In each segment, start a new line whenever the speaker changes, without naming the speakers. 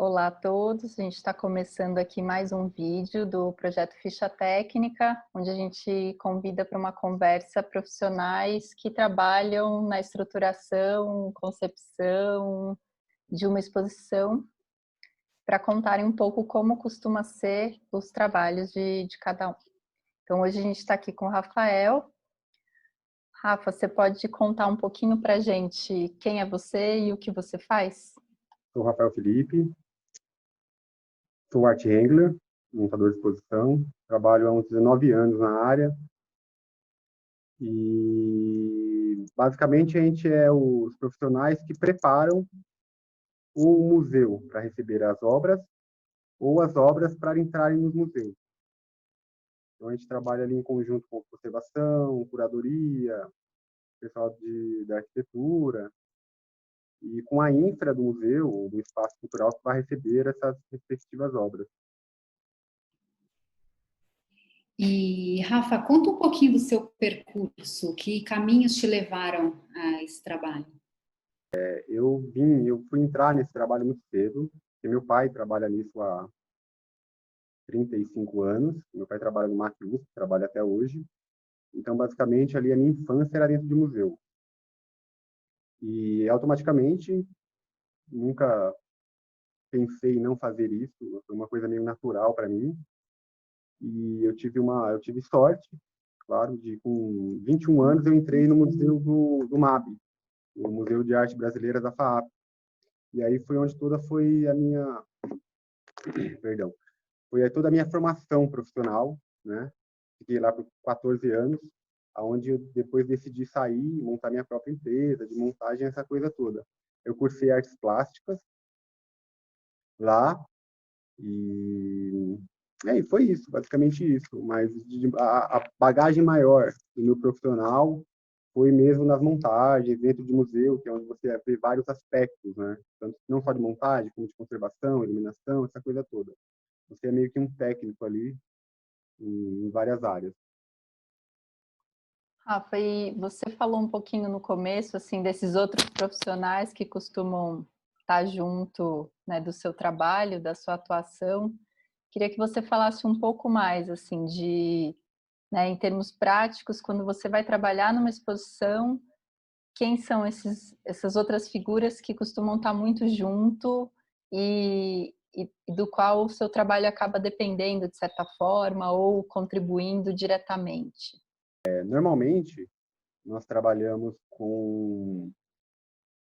Olá a todos, a gente está começando aqui mais um vídeo do projeto Ficha Técnica, onde a gente convida para uma conversa profissionais que trabalham na estruturação, concepção de uma exposição, para contarem um pouco como costuma ser os trabalhos de cada um. Então hoje a gente está aqui com o Rafael. Rafa, você pode contar um pouquinho para a gente quem é você e o que você faz?
Sou Rafael Felipe, sou art handler, montador de exposição, trabalho há uns 19 anos na área e basicamente a gente é os profissionais que preparam o museu para receber as obras ou as obras para entrarem nos museus. Então a gente trabalha ali em conjunto com conservação, curadoria, pessoal da arquitetura e com a infra do museu, ou do espaço cultural que vai receber essas respectivas obras.
E, Rafa, conta um pouquinho do seu percurso, que caminhos te levaram a esse trabalho?
Eu fui entrar nesse trabalho muito cedo, porque meu pai trabalha nisso há 35 anos, meu pai trabalha no Macruz, trabalha até hoje, então basicamente ali a minha infância era dentro de museu. E automaticamente nunca pensei em não fazer isso, foi uma coisa meio natural para mim. E eu tive sorte, claro, de com 21 anos eu entrei no museu do MAB, o Museu de Arte Brasileira da FAAP. E aí foi onde toda foi a minha, perdão, foi aí toda a minha formação profissional, né? Fiquei lá por 14 anos, aonde eu depois decidi sair, montar minha própria empresa de montagem, essa coisa toda. Eu cursei artes plásticas lá e foi isso, basicamente isso. Mas a bagagem maior do meu profissional foi mesmo nas montagens, dentro de museu, que é onde você vê vários aspectos, né? Tanto não só de montagem, como de conservação, iluminação, essa coisa toda. Você é meio que um técnico ali em várias áreas.
Rafa, e você falou um pouquinho no começo, assim, desses outros profissionais que costumam estar junto, né, do seu trabalho, da sua atuação. Queria que você falasse um pouco mais, assim, né, em termos práticos, quando você vai trabalhar numa exposição, quem são essas outras figuras que costumam estar muito junto e do qual o seu trabalho acaba dependendo, de certa forma, ou contribuindo diretamente?
Normalmente, nós trabalhamos com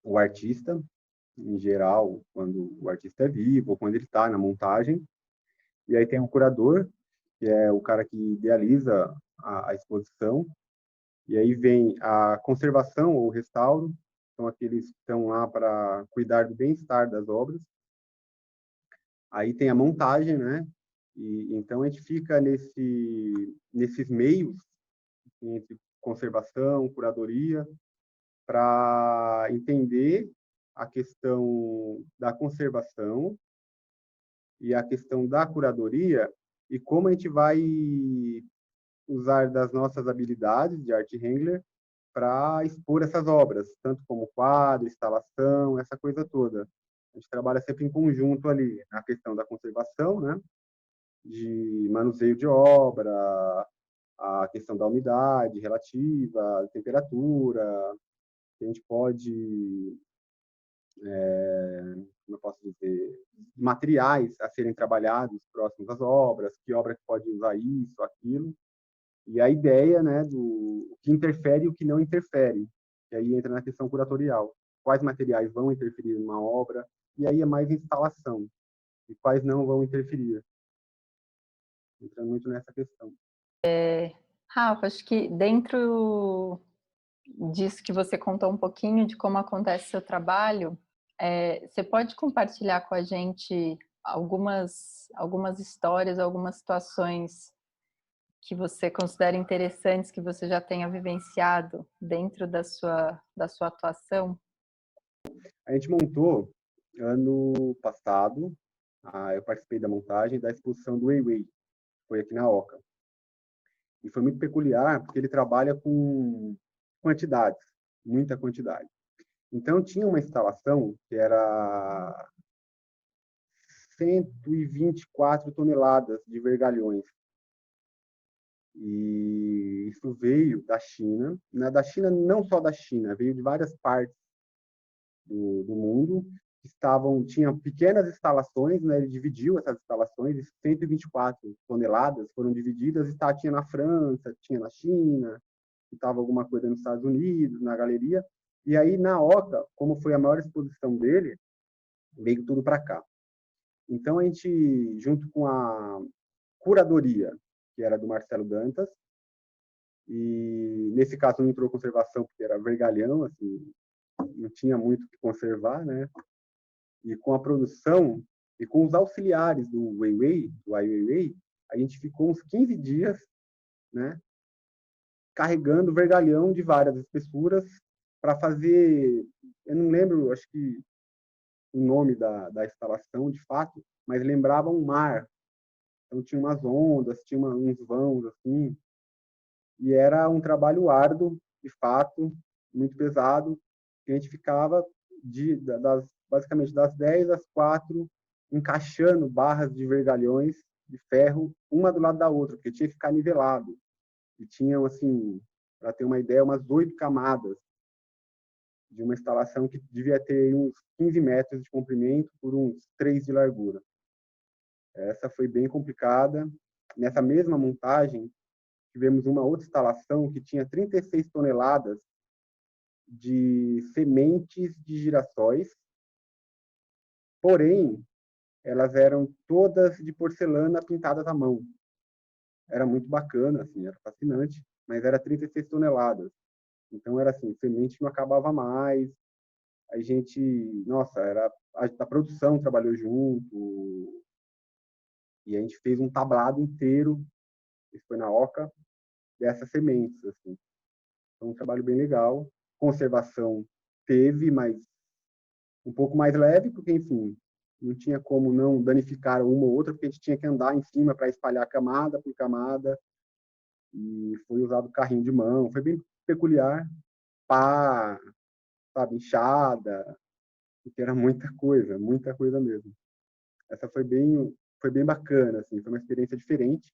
o artista, em geral, quando o artista é vivo, ou quando ele está na montagem. E aí tem um curador, que é o cara que idealiza a exposição. E aí vem a conservação ou restauro, são aqueles que estão lá para cuidar do bem-estar das obras. Aí tem a montagem, né? E então a gente fica nesses meios entre conservação, curadoria, para entender a questão da conservação e a questão da curadoria e como a gente vai usar das nossas habilidades de art handler para expor essas obras, tanto como quadro, instalação, essa coisa toda. A gente trabalha sempre em conjunto ali, na questão da conservação, né, de manuseio de obra, a questão da umidade relativa, temperatura, que a gente pode, como eu posso dizer, materiais a serem trabalhados próximos às obras, que obra que pode usar isso, aquilo, e a ideia, né, do que interfere e o que não interfere, que aí entra na questão curatorial. Quais materiais vão interferir numa obra, e aí é mais instalação, e quais não vão interferir. Entra muito nessa questão.
Rafa, acho que dentro disso que você contou um pouquinho de como acontece o seu trabalho, você pode compartilhar com a gente algumas histórias, algumas situações que você considera interessantes, que você já tenha vivenciado dentro da sua atuação?
A gente montou, ano passado, eu participei da montagem da exposição do Weiwei, foi aqui na Oca. E foi muito peculiar, porque ele trabalha com quantidades, muita quantidade. Então, tinha uma instalação que era 124 toneladas de vergalhões. E isso veio da China, né? Da China, não só da China, veio de várias partes do mundo, tinham pequenas instalações, né? Ele dividiu essas instalações, e 124 toneladas foram divididas, e tinha na França, tinha na China, estava alguma coisa nos Estados Unidos, na galeria, e aí na OCA, como foi a maior exposição dele, veio tudo para cá. Então a gente, junto com a curadoria, que era do Marcelo Dantas, e nesse caso não entrou conservação porque era vergalhão, assim, não tinha muito o que conservar, né? E com a produção e com os auxiliares do Weiwei, do Ai Weiwei, a gente ficou uns 15 dias, né, carregando vergalhão de várias espessuras para fazer, eu não lembro, acho que o nome da instalação de fato, mas lembrava um mar. Então tinha umas ondas, tinha uns vãos assim, e era um trabalho árduo, de fato, muito pesado, que a gente ficava basicamente das 10 às 4 encaixando barras de vergalhões de ferro, uma do lado da outra, porque tinha que ficar nivelado. E tinham, assim, para ter uma ideia, umas 8 camadas de uma instalação que devia ter uns 15 metros de comprimento por uns 3 de largura. Essa foi bem complicada. Nessa mesma montagem, tivemos uma outra instalação que tinha 36 toneladas de sementes de girassóis, porém, elas eram todas de porcelana pintadas à mão. Era muito bacana, assim, era fascinante, mas era 36 toneladas. Então, era assim, semente não acabava mais. A gente, nossa, a produção trabalhou junto, e a gente fez um tablado inteiro, isso foi na OCA, dessas sementes, assim. Foi um trabalho bem legal. Conservação teve, mas um pouco mais leve, porque, enfim, não tinha como não danificar uma ou outra, porque a gente tinha que andar em cima para espalhar camada por camada, e foi usado carrinho de mão, foi bem peculiar, pá, sabe, enxada, porque era muita coisa mesmo. Essa foi bem bacana, assim, foi uma experiência diferente,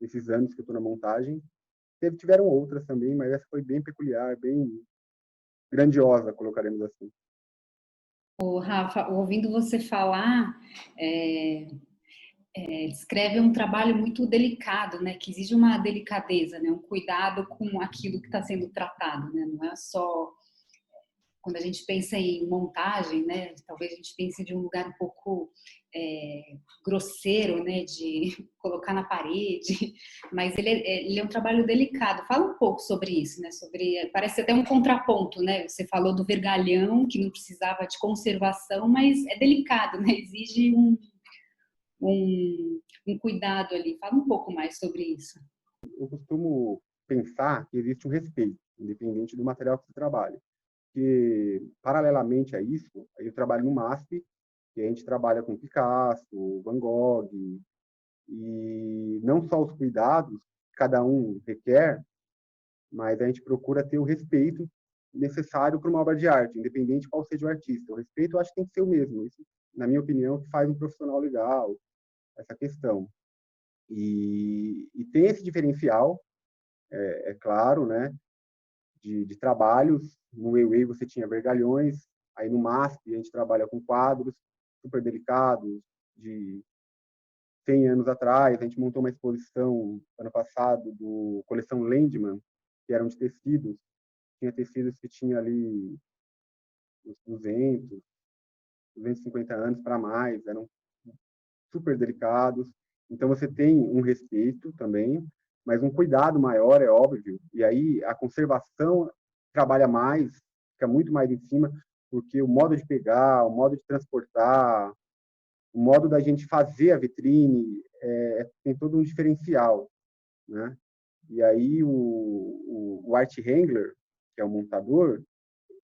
esses anos que eu estou na montagem. Tiveram outras também, mas essa foi bem peculiar, bem grandiosa, colocaremos assim.
O Rafa, ouvindo você falar, descreve um trabalho muito delicado, né? Que exige uma delicadeza, né? Um cuidado com aquilo que está sendo tratado, né? Não é só quando a gente pensa em montagem, né? Talvez a gente pense de um lugar um pouco grosseiro, né? De colocar na parede, mas ele é um trabalho delicado. Fala um pouco sobre isso, né? Parece até um contraponto, né? Você falou do vergalhão que não precisava de conservação, mas é delicado, né? Exige um cuidado ali. Fala um pouco mais sobre isso.
Eu costumo pensar que existe um respeito, independente do material que você trabalha. Que, paralelamente a isso, eu trabalho no MASP, que a gente trabalha com Picasso, Van Gogh, e não só os cuidados que cada um requer, mas a gente procura ter o respeito necessário para uma obra de arte, independente qual seja o artista. O respeito eu acho que tem que ser o mesmo. Isso, na minha opinião, que faz um profissional legal, essa questão. E tem esse diferencial, é claro, né, de trabalhos. No Weiwei você tinha vergalhões, aí no MASP a gente trabalha com quadros super delicados, de 100 anos atrás. A gente montou uma exposição ano passado do coleção Landman, que eram de tecidos. Tinha tecidos que tinha ali uns 200, 250 anos para mais, eram super delicados. Então você tem um respeito também, mas um cuidado maior, é óbvio. E aí a conservação trabalha mais, fica muito mais em cima, porque o modo de pegar, o modo de transportar, o modo da gente fazer a vitrine, tem todo um diferencial, né? E aí o art wrangler, que é o montador,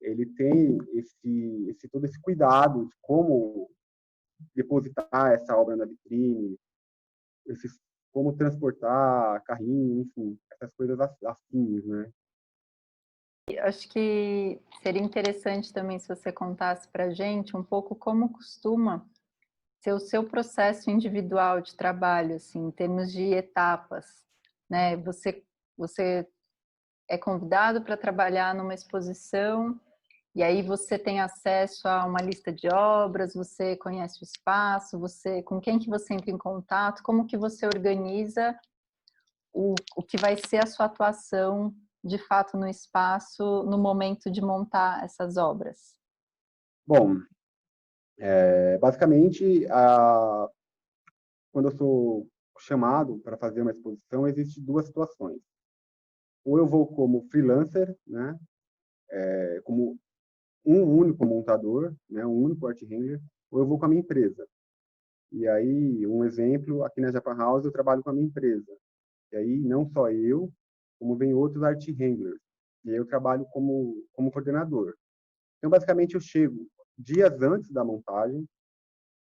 ele tem todo esse cuidado de como depositar essa obra na vitrine, como transportar carrinho, enfim, essas coisas assim, né?
Acho que seria interessante também se você contasse para a gente um pouco como costuma ser o seu processo individual de trabalho, assim, em termos de etapas, né? Você é convidado para trabalhar numa exposição e aí você tem acesso a uma lista de obras, você conhece o espaço, você com quem que você entra em contato, como que você organiza o que vai ser a sua atuação de fato no espaço no momento de montar essas obras?
Bom, basicamente, quando eu sou chamado para fazer uma exposição, existem duas situações. Ou eu vou como freelancer, né, como um único montador, né, um único art handler, ou eu vou com a minha empresa. E aí, um exemplo, aqui na Japan House eu trabalho com a minha empresa. E aí, não só eu, como vem outros art handlers. E aí eu trabalho como coordenador. Então, basicamente, eu chego dias antes da montagem,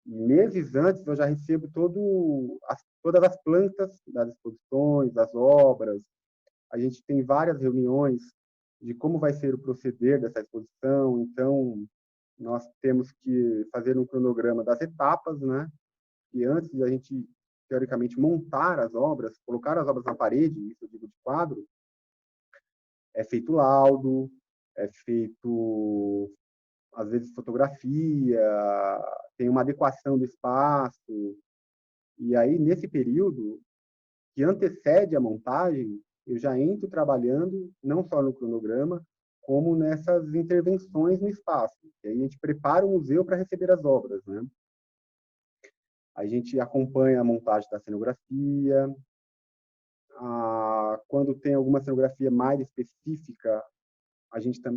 meses antes eu já recebo todas as plantas das exposições, das obras. A gente tem várias reuniões de como vai ser o proceder dessa exposição. Então, nós temos que fazer um cronograma das etapas, né? E antes de a gente, teoricamente, montar as obras, colocar as obras na parede, isso eu digo de quadro, é feito laudo, é feito, às vezes, fotografia, tem uma adequação do espaço. E aí, nesse período que antecede a montagem, eu já entro trabalhando não só no cronograma, como nessas intervenções no espaço. E aí a gente prepara o museu para receber as obras, né? A gente acompanha a montagem da cenografia. Quando tem alguma cenografia mais específica,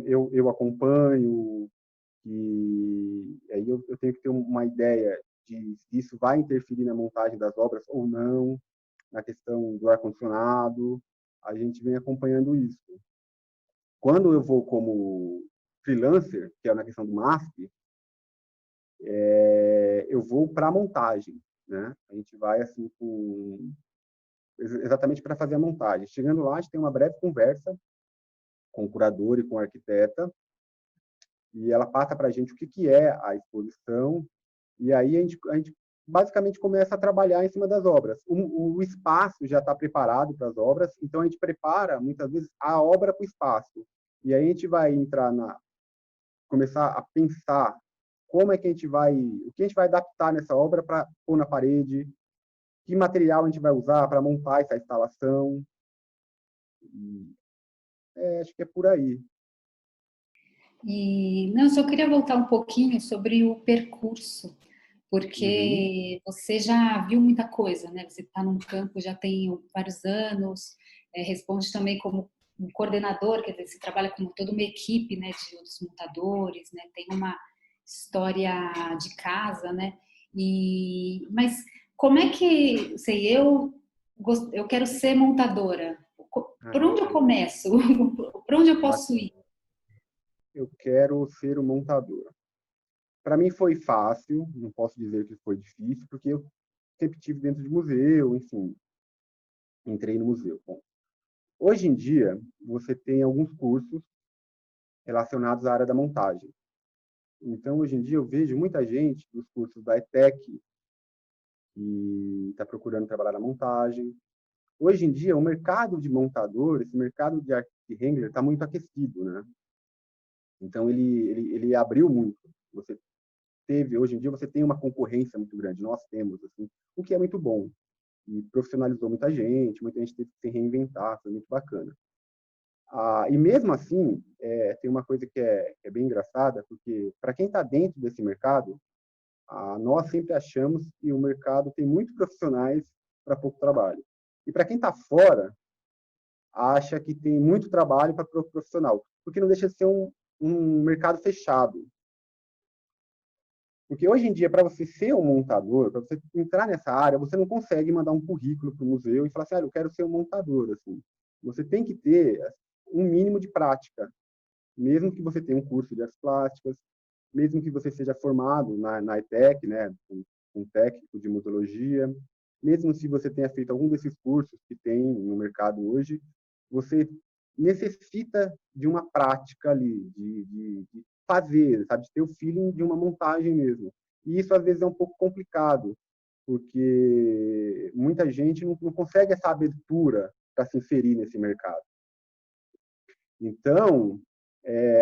eu acompanho, e aí eu tenho que ter uma ideia de se isso vai interferir na montagem das obras ou não, na questão do ar-condicionado. A gente vem acompanhando isso. Quando eu vou como freelancer, que é na questão do MASP, eu vou para a montagem, né? A gente vai assim exatamente para fazer a montagem. Chegando lá, a gente tem uma breve conversa com o curador e com a arquiteta, e ela passa para a gente o que é a exposição, e aí a gente basicamente começa a trabalhar em cima das obras. O espaço já está preparado para as obras, então a gente prepara, muitas vezes, a obra para o espaço. E aí a gente vai começar a pensar como é que o que a gente vai adaptar nessa obra para pôr na parede, que material a gente vai usar para montar essa instalação. Acho que é por aí.
E não, só queria voltar um pouquinho sobre o percurso, porque você já viu muita coisa, né? Você está num campo já tem vários anos, responde também como um coordenador, quer dizer, você trabalha com toda uma equipe, né, de outros montadores, né? Tem uma história de casa, né? Mas como é que, sei, eu quero ser montadora. Por onde eu começo? Por onde eu posso ir?
Eu quero ser um montador. Para mim foi fácil, não posso dizer que foi difícil, porque eu sempre tive dentro de museu, enfim, entrei no museu. Bom, hoje em dia, você tem alguns cursos relacionados à área da montagem. Então, hoje em dia, eu vejo muita gente dos cursos da ETEC que está procurando trabalhar na montagem. Hoje em dia, o mercado de montador, esse mercado de art handler, está muito aquecido, né? Então, ele abriu muito. Hoje em dia, você tem uma concorrência muito grande. Nós temos, assim, o que é muito bom. E profissionalizou muita gente teve que se reinventar, foi muito bacana. E mesmo assim, tem uma coisa que é bem engraçada, porque para quem está dentro desse mercado, nós sempre achamos que o mercado tem muitos profissionais para pouco trabalho. E para quem está fora, acha que tem muito trabalho para pouco profissional, porque não deixa de ser um mercado fechado. Porque hoje em dia, para você ser um montador, para você entrar nessa área, você não consegue mandar um currículo para o museu e falar assim, eu quero ser um montador. Assim. Você tem que ter um mínimo de prática, mesmo que você tenha um curso de artes plásticas, mesmo que você seja formado na ETEC, né, um técnico de museologia, mesmo se você tenha feito algum desses cursos que tem no mercado hoje, você necessita de uma prática ali, de fazer, sabe, de ter o feeling de uma montagem mesmo. E isso, às vezes, é um pouco complicado, porque muita gente não consegue essa abertura para se inserir nesse mercado. Então,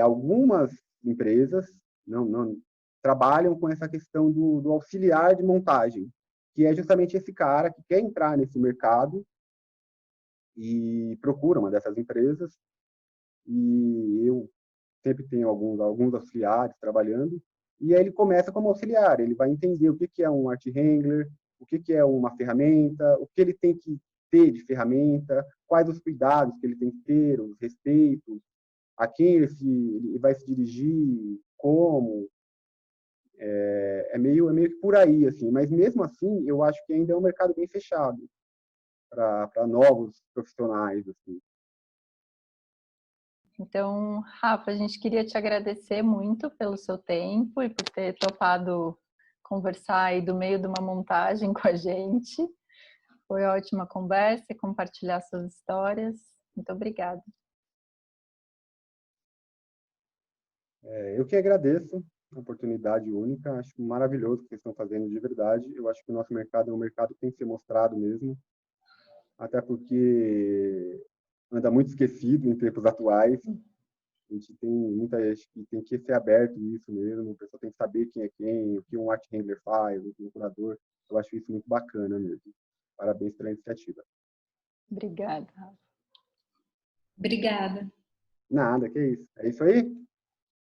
algumas empresas não trabalham com essa questão do auxiliar de montagem, que é justamente esse cara que quer entrar nesse mercado e procura uma dessas empresas, e eu sempre tenho alguns auxiliares trabalhando, e aí ele começa como auxiliar, ele vai entender o que é um art wrangler, o que é uma ferramenta, o que ele tem que ter de ferramenta, quais os cuidados que ele tem que ter, os respeitos, a quem ele vai se dirigir, como. É meio que por aí, assim. Mas mesmo assim, eu acho que ainda é um mercado bem fechado para novos profissionais, assim.
Então, Rafa, a gente queria te agradecer muito pelo seu tempo e por ter topado conversar aí do meio de uma montagem com a gente. Foi ótima conversa e compartilhar suas histórias. Muito obrigada.
Eu que agradeço a oportunidade única, acho maravilhoso o que vocês estão fazendo de verdade. Eu acho que o nosso mercado é um mercado que tem que ser mostrado mesmo, até porque anda muito esquecido em tempos atuais. A gente tem muita gente que tem que ser aberto nisso mesmo, a pessoa tem que saber quem é quem, o que um art handler faz, o que um curador. Eu acho isso muito bacana mesmo. Parabéns pela iniciativa.
Obrigada, Rafa.
Obrigada.
Nada, que isso. É isso aí?